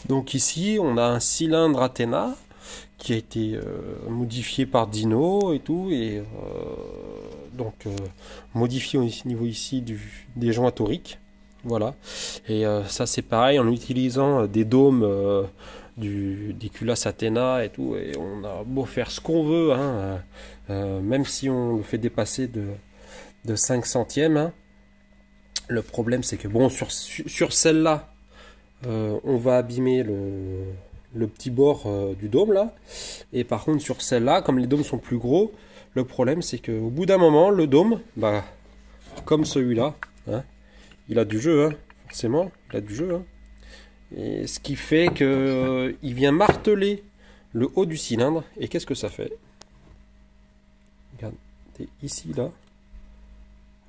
Donc ici, on a un cylindre Athena qui a été modifié par Dino et tout, et modifié au niveau ici des joints toriques. Voilà. Et ça c'est pareil en utilisant des dômes des culasses Athena et tout, et on a beau faire ce qu'on veut, hein, même si on le fait dépasser de 5 centièmes, hein. Le problème c'est que bon, sur celle-là, on va abîmer le petit bord du dôme là, et par contre sur celle-là, comme les dômes sont plus gros, le problème c'est qu'au bout d'un moment, le dôme, bah, comme celui-là, hein, il a du jeu, hein, forcément, il a du jeu, hein. Et ce qui fait que il vient marteler le haut du cylindre, et qu'est-ce que ça fait? Regardez, ici là,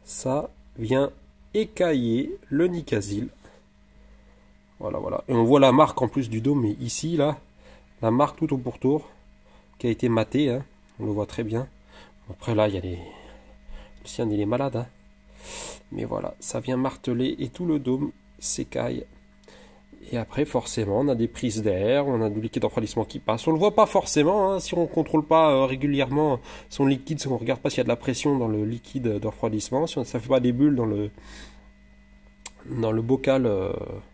ça vient écailler le Nicasil. Voilà, voilà. Et on voit la marque en plus du dôme, mais ici, là, la marque tout au pourtour, qui a été matée, hein, on le voit très bien. Après là, il y a les... Le cylindre, il est malade, hein. Mais voilà, ça vient marteler et tout le dôme s'écaille. Et après, forcément, on a des prises d'air, on a du liquide de refroidissement qui passe. On le voit pas forcément, hein, si on ne contrôle pas régulièrement son liquide, si on ne regarde pas s'il y a de la pression dans le liquide de refroidissement, si ça ne fait pas des bulles dans le bocal,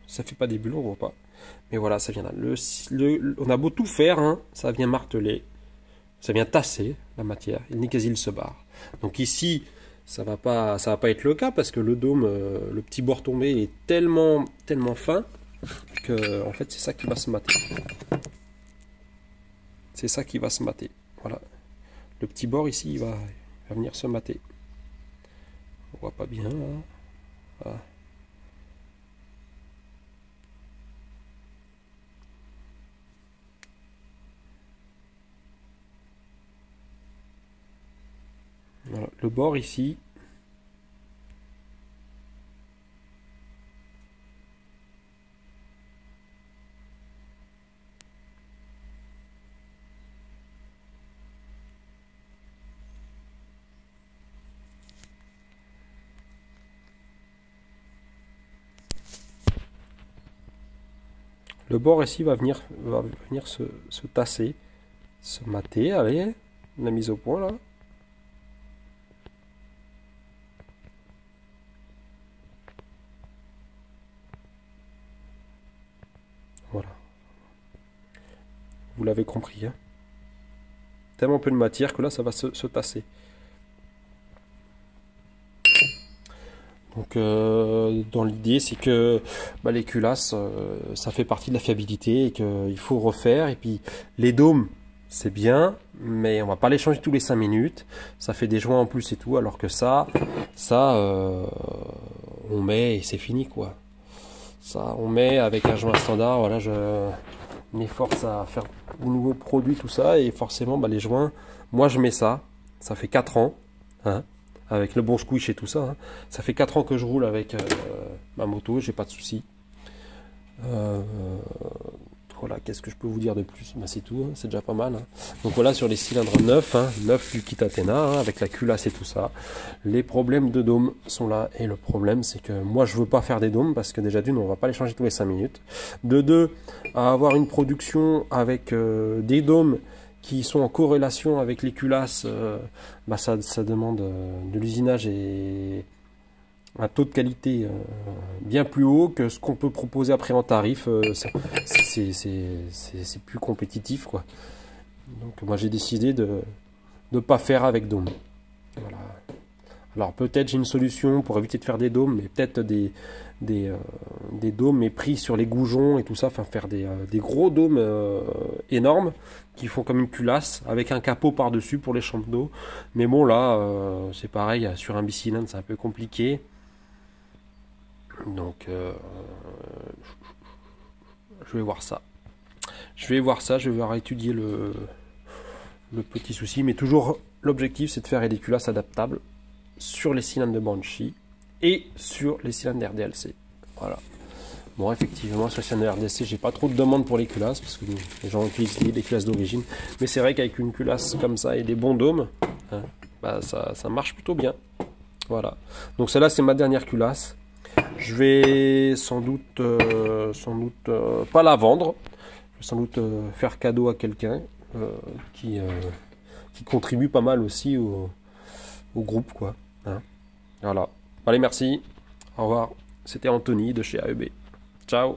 ça fait pas des bulles, on voit pas. Mais voilà, ça vient là. On a beau tout faire, hein, ça vient marteler, ça vient tasser la matière, et le Nicasil se barre. Donc ici, ça va pas être le cas, parce que le dôme, le petit bord tombé est tellement fin, que en fait c'est ça qui va se mater. C'est ça qui va se mater. Voilà. Le petit bord ici, il va venir se mater. On voit pas bien, hein. Voilà. Voilà. Le bord ici, va venir se tasser, se mater. Allez, la mise au point là. Voilà. Vous l'avez compris, hein. Tellement peu de matière que là ça va se tasser. Donc dans l'idée c'est que les culasses, ça fait partie de la fiabilité et qu'il faut refaire. Et puis les dômes c'est bien, mais on va pas les changer tous les 5 minutes. Ça fait des joints en plus et tout, alors que ça on met et c'est fini quoi. Ça on met avec un joint standard. Voilà, je m'efforce à faire de nouveaux produits, tout ça, et forcément les joints, moi je mets ça fait 4 ans, hein, avec le bon squish et tout ça, hein. Ça fait 4 ans que je roule avec ma moto, j'ai pas de soucis. Voilà, qu'est-ce que je peux vous dire de plus? C'est tout, hein, c'est déjà pas mal, hein. Donc voilà, sur les cylindres neufs, hein, neuf du kit Athena, hein, avec la culasse et tout ça, les problèmes de dôme sont là. Et le problème c'est que moi je veux pas faire des dômes, parce que déjà d'une, on va pas les changer tous les 5 minutes. De deux, à avoir une production avec des dômes qui sont en corrélation avec les culasses, ça demande de l'usinage et un taux de qualité bien plus haut que ce qu'on peut proposer après en tarif. C'est plus compétitif quoi. Donc moi j'ai décidé de ne pas faire avec dôme. Voilà. Alors peut-être j'ai une solution pour éviter de faire des dômes, mais peut-être des dômes mais pris sur les goujons et tout ça, enfin faire des gros dômes énormes qui font comme une culasse avec un capot par dessus pour les chambres d'eau. Mais bon là c'est pareil, sur un bicylindre c'est un peu compliqué. Donc je vais voir ça. Je vais voir étudier le petit souci, mais toujours l'objectif c'est de faire des culasses adaptables sur les cylindres de Banshee et sur les cylindres RDLC. Voilà. Bon, effectivement, sur les cylindres RDLC, j'ai pas trop de demandes pour les culasses parce que les gens utilisent des culasses d'origine. Mais c'est vrai qu'avec une culasse comme ça et des bons dômes, hein, ça marche plutôt bien. Voilà. Donc celle-là, c'est ma dernière culasse. Je vais sans doute pas la vendre. Je vais sans doute faire cadeau à quelqu'un qui contribue pas mal aussi au groupe, quoi. Hein. Voilà. Allez, merci. Au revoir. C'était Anthony de chez AEB. Ciao.